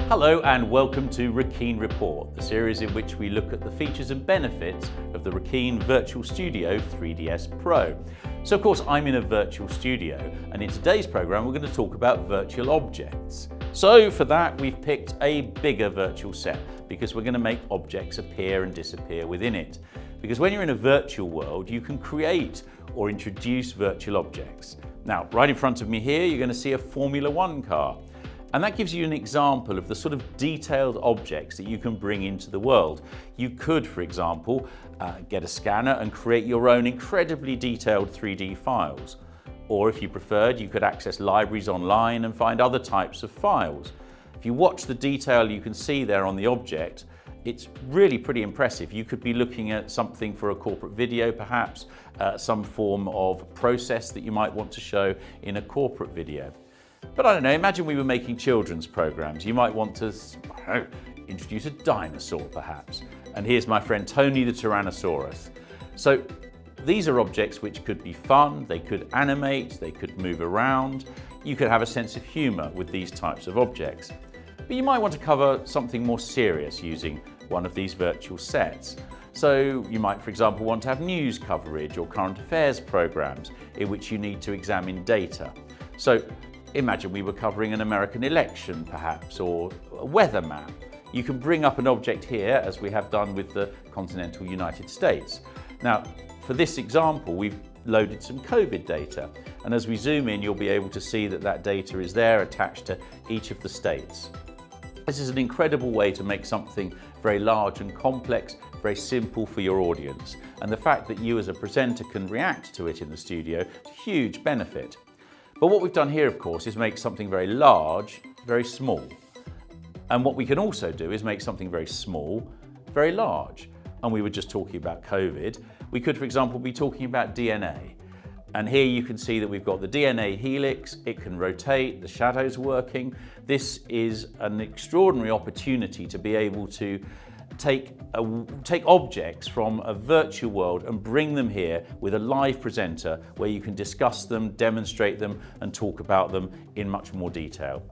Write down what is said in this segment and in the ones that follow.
Hello and welcome to Reckeen Report, the series in which we look at the features and benefits of the Reckeen Virtual Studio 3DSPro. So of course I'm in a virtual studio, and in today's programme we're going to talk about virtual objects. So for that we've picked a bigger virtual set because we're going to make objects appear and disappear within it. Because when you're in a virtual world you can create or introduce virtual objects. Now right in front of me here you're going to see a Formula One car. And that gives you an example of the sort of detailed objects that you can bring into the world. You could, for example, get a scanner and create your own incredibly detailed 3D files. Or if you preferred, you could access libraries online and find other types of files. If you watch the detail you can see there on the object, it's really pretty impressive. You could be looking at something for a corporate video perhaps, some form of process that you might want to show in a corporate video. But I don't know, imagine we were making children's programs. You might want to introduce a dinosaur perhaps. And here's my friend Tony the Tyrannosaurus. So these are objects which could be fun, they could animate, they could move around. You could have a sense of humour with these types of objects. But you might want to cover something more serious using one of these virtual sets. So you might, for example, want to have news coverage or current affairs programs in which you need to examine data. So imagine we were covering an American election perhaps, or a weather map. You can bring up an object here as we have done with the continental United States. Now for this example we've loaded some COVID data, and as we zoom in you'll be able to see that that data is there attached to each of the states. This is an incredible way to make something very large and complex very simple for your audience, and the fact that you as a presenter can react to it in the studio is a huge benefit. But what we've done here, of course, is make something very large, very small. And what we can also do is make something very small, very large. And we were just talking about COVID. We could, for example, be talking about DNA. And here you can see that we've got the DNA helix, it can rotate, the shadow's working. This is an extraordinary opportunity to be able to take objects from a virtual world and bring them here with a live presenter where you can discuss them, demonstrate them and talk about them in much more detail.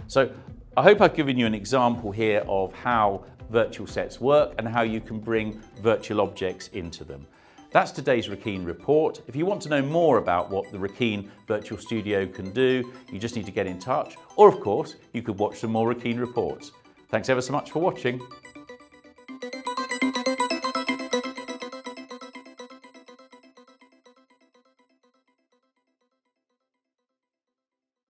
So I hope I've given you an example here of how virtual sets work and how you can bring virtual objects into them. That's today's Reckeen Report. If you want to know more about what the Reckeen Virtual Studio can do, you just need to get in touch, or of course you could watch some more Reckeen Reports. Thanks ever so much for watching.